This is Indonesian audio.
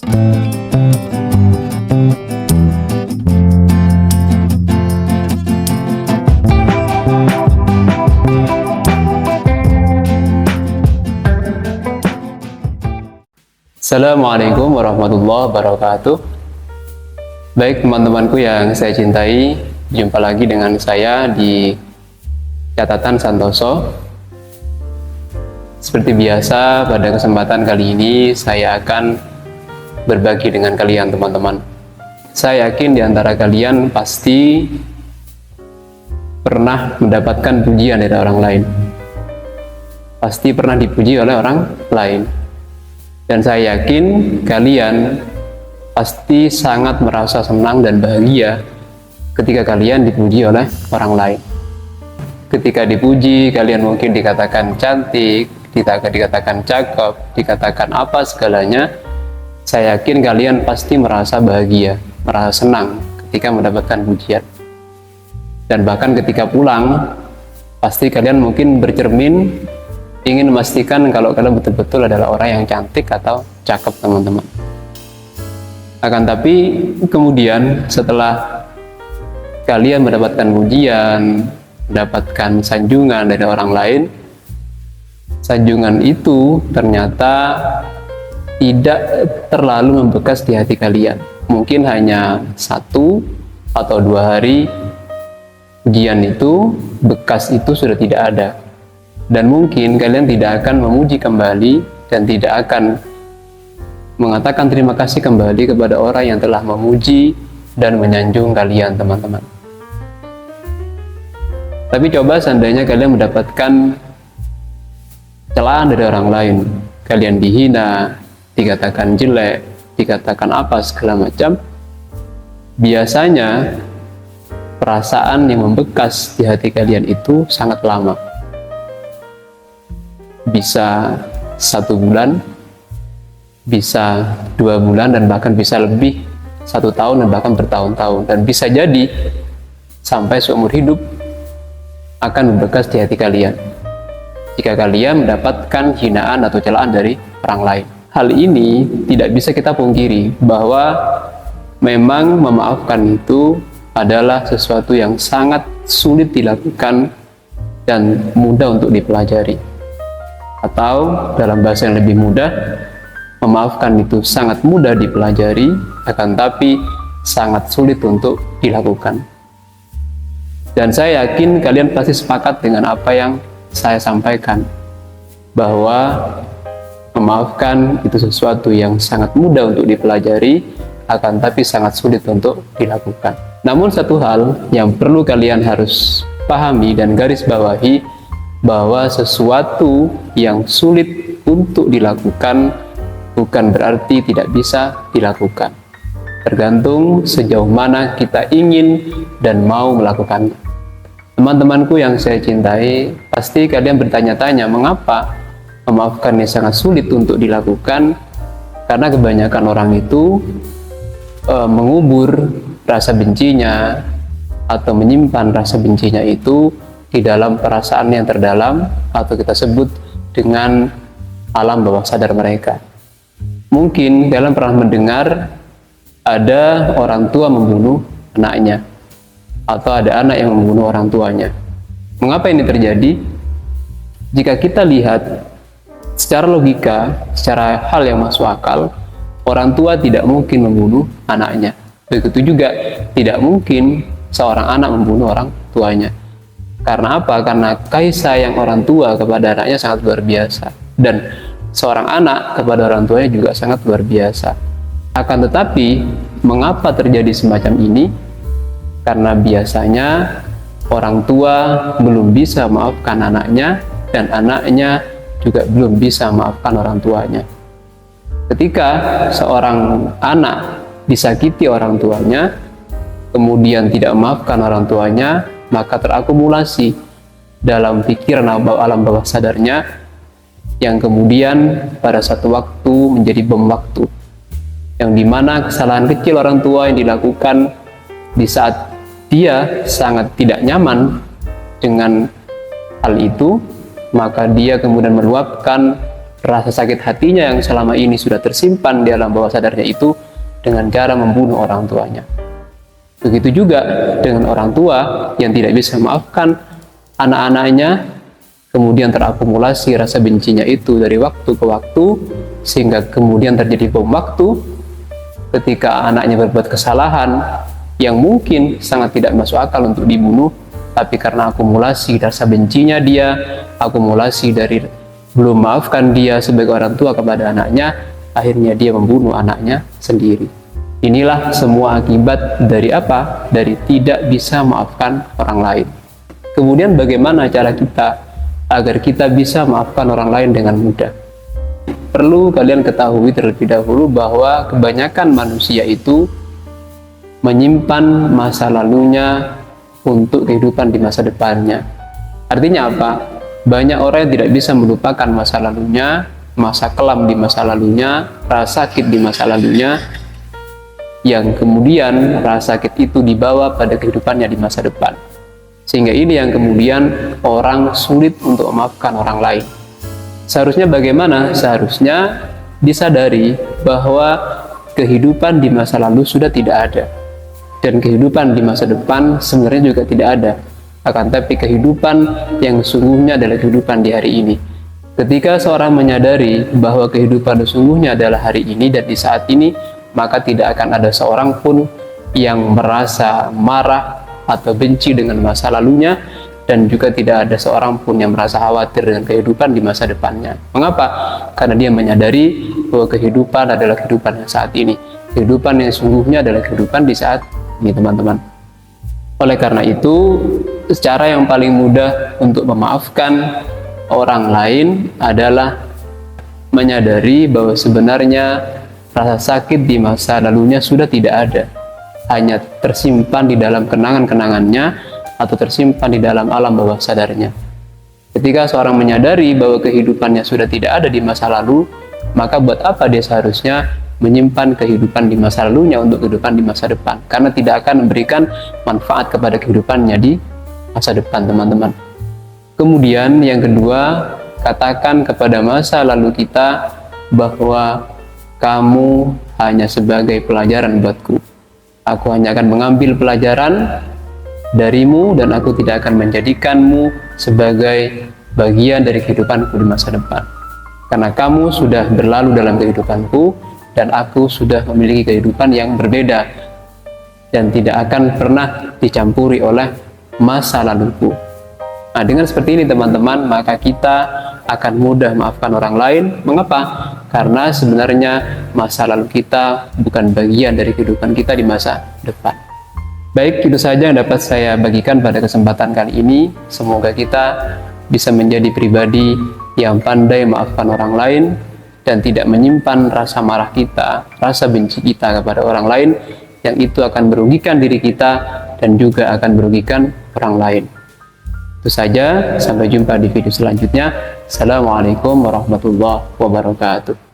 Assalamualaikum warahmatullahi wabarakatuh. Baik teman-temanku yang saya cintai, jumpa lagi dengan saya di Catatan Santoso. Seperti biasa, pada kesempatan kali ini saya akan berbagi dengan kalian teman-teman. Saya yakin di antara kalian pasti pernah mendapatkan pujian dari orang lain. Pasti pernah dipuji oleh orang lain. Dan saya yakin kalian pasti sangat merasa senang dan bahagia ketika kalian dipuji oleh orang lain. Ketika dipuji, kalian mungkin dikatakan cantik, dikatakan cakep, dikatakan apa segalanya. Saya yakin kalian pasti merasa bahagia, merasa senang ketika mendapatkan pujian. Dan bahkan ketika pulang, pasti kalian mungkin bercermin ingin memastikan kalau kalian betul-betul adalah orang yang cantik atau cakep teman-teman. Akan tapi kemudian setelah kalian mendapatkan pujian, mendapatkan sanjungan dari orang lain, sanjungan itu ternyata tidak terlalu membekas di hati kalian. Mungkin hanya 1 atau 2 hari pujian itu, bekas itu sudah tidak ada. Dan mungkin kalian tidak akan memuji kembali dan tidak akan mengatakan terima kasih kembali kepada orang yang telah memuji dan menyanjung kalian teman-teman. Tapi coba seandainya kalian mendapatkan celaan dari orang lain, kalian dihina, dikatakan jelek, dikatakan apa segala macam, biasanya perasaan yang membekas di hati kalian itu sangat lama. Bisa 1 bulan, bisa 2 bulan, dan bahkan bisa lebih 1 tahun dan bahkan bertahun-tahun, dan bisa jadi sampai seumur hidup akan membekas di hati kalian jika kalian mendapatkan hinaan atau celaan dari orang lain. Hal ini tidak bisa kita pungkiri bahwa memang memaafkan itu adalah sesuatu yang sangat sulit dilakukan dan mudah untuk dipelajari. Atau dalam bahasa yang lebih mudah, memaafkan itu sangat mudah dipelajari, akan tapi sangat sulit untuk dilakukan. Dan saya yakin kalian pasti sepakat dengan apa yang saya sampaikan, bahwa memaafkan itu sesuatu yang sangat mudah untuk dipelajari, akan tapi sangat sulit untuk dilakukan. Namun satu hal yang perlu kalian harus pahami dan garis bawahi, bahwa sesuatu yang sulit untuk dilakukan bukan berarti tidak bisa dilakukan. Tergantung sejauh mana kita ingin dan mau melakukannya. Teman-temanku yang saya cintai, pasti kalian bertanya-tanya mengapa memaafkan ini sangat sulit untuk dilakukan, karena kebanyakan orang itu mengubur rasa bencinya atau menyimpan rasa bencinya itu di dalam perasaan yang terdalam, atau kita sebut dengan alam bawah sadar mereka. Mungkin kalian pernah mendengar ada orang tua membunuh anaknya, atau ada anak yang membunuh orang tuanya. Mengapa ini terjadi? Jika kita lihat secara logika, secara hal yang masuk akal, orang tua tidak mungkin membunuh anaknya. Begitu juga tidak mungkin seorang anak membunuh orang tuanya. Karena apa? Karena kasih sayang orang tua kepada anaknya sangat luar biasa, dan seorang anak kepada orang tuanya juga sangat luar biasa. Akan tetapi, mengapa terjadi semacam ini? Karena biasanya orang tua belum bisa maafkan anaknya, dan anaknya juga belum bisa maafkan orang tuanya. Ketika seorang anak disakiti orang tuanya, kemudian tidak memaafkan orang tuanya, maka terakumulasi dalam pikiran alam bawah sadarnya, yang kemudian pada satu waktu menjadi bom waktu, yang dimana kesalahan kecil orang tua yang dilakukan di saat dia sangat tidak nyaman dengan hal itu, maka dia kemudian meluapkan rasa sakit hatinya yang selama ini sudah tersimpan di alam bawah sadarnya itu dengan cara membunuh orang tuanya. Begitu juga dengan orang tua yang tidak bisa memaafkan anak-anaknya, kemudian terakumulasi rasa bencinya itu dari waktu ke waktu, sehingga kemudian terjadi bom waktu ketika anaknya berbuat kesalahan yang mungkin sangat tidak masuk akal untuk dibunuh, tapi karena akumulasi rasa bencinya dia, akumulasi dari belum maafkan dia sebagai orang tua kepada anaknya, akhirnya dia membunuh anaknya sendiri. Inilah semua akibat dari apa? Dari tidak bisa maafkan orang lain. Kemudian bagaimana cara kita agar kita bisa maafkan orang lain dengan mudah? Perlu kalian ketahui terlebih dahulu bahwa kebanyakan manusia itu menyimpan masa lalunya untuk kehidupan di masa depannya. Artinya apa? Banyak orang yang tidak bisa melupakan masa lalunya, masa kelam di masa lalunya, rasa sakit di masa lalunya, yang kemudian rasa sakit itu dibawa pada kehidupannya di masa depan. Sehingga ini yang kemudian orang sulit untuk memaafkan orang lain. Seharusnya bagaimana? Seharusnya disadari bahwa kehidupan di masa lalu sudah tidak ada, dan kehidupan di masa depan sebenarnya juga tidak ada. Akan tapi kehidupan yang sesungguhnya adalah kehidupan di hari ini. Ketika seorang menyadari bahwa kehidupan sesungguhnya adalah hari ini dan di saat ini, maka tidak akan ada seorang pun yang merasa marah atau benci dengan masa lalunya, dan juga tidak ada seorang pun yang merasa khawatir dengan kehidupan di masa depannya. Mengapa? Karena dia menyadari bahwa kehidupan adalah kehidupan yang saat ini. Kehidupan yang sesungguhnya adalah kehidupan di saat ini, teman-teman. Oleh karena itu, cara yang paling mudah untuk memaafkan orang lain adalah menyadari bahwa sebenarnya rasa sakit di masa lalunya sudah tidak ada, hanya tersimpan di dalam kenangan-kenangannya atau tersimpan di dalam alam bawah sadarnya. Ketika seorang menyadari bahwa kehidupannya sudah tidak ada di masa lalu, maka buat apa dia seharusnya menyimpan kehidupan di masa lalunya untuk kehidupan di masa depan? Karena tidak akan memberikan manfaat kepada kehidupannya di masa depan, teman-teman. Kemudian yang kedua, katakan kepada masa lalu kita bahwa kamu hanya sebagai pelajaran buatku. Aku hanya akan mengambil pelajaran darimu dan aku tidak akan menjadikanmu sebagai bagian dari kehidupanku di masa depan. Karena kamu sudah berlalu dalam kehidupanku dan aku sudah memiliki kehidupan yang berbeda dan tidak akan pernah dicampuri oleh masa laluku. Nah, dengan seperti ini teman-teman, maka kita akan mudah maafkan orang lain. Mengapa? Karena sebenarnya masa lalu kita bukan bagian dari kehidupan kita di masa depan. Baik, itu saja yang dapat saya bagikan pada kesempatan kali ini. Semoga kita bisa menjadi pribadi yang pandai maafkan orang lain dan tidak menyimpan rasa marah kita, rasa benci kita kepada orang lain, yang itu akan merugikan diri kita dan juga akan merugikan orang lain. Itu saja, sampai jumpa di video selanjutnya. Assalamualaikum warahmatullahi wabarakatuh.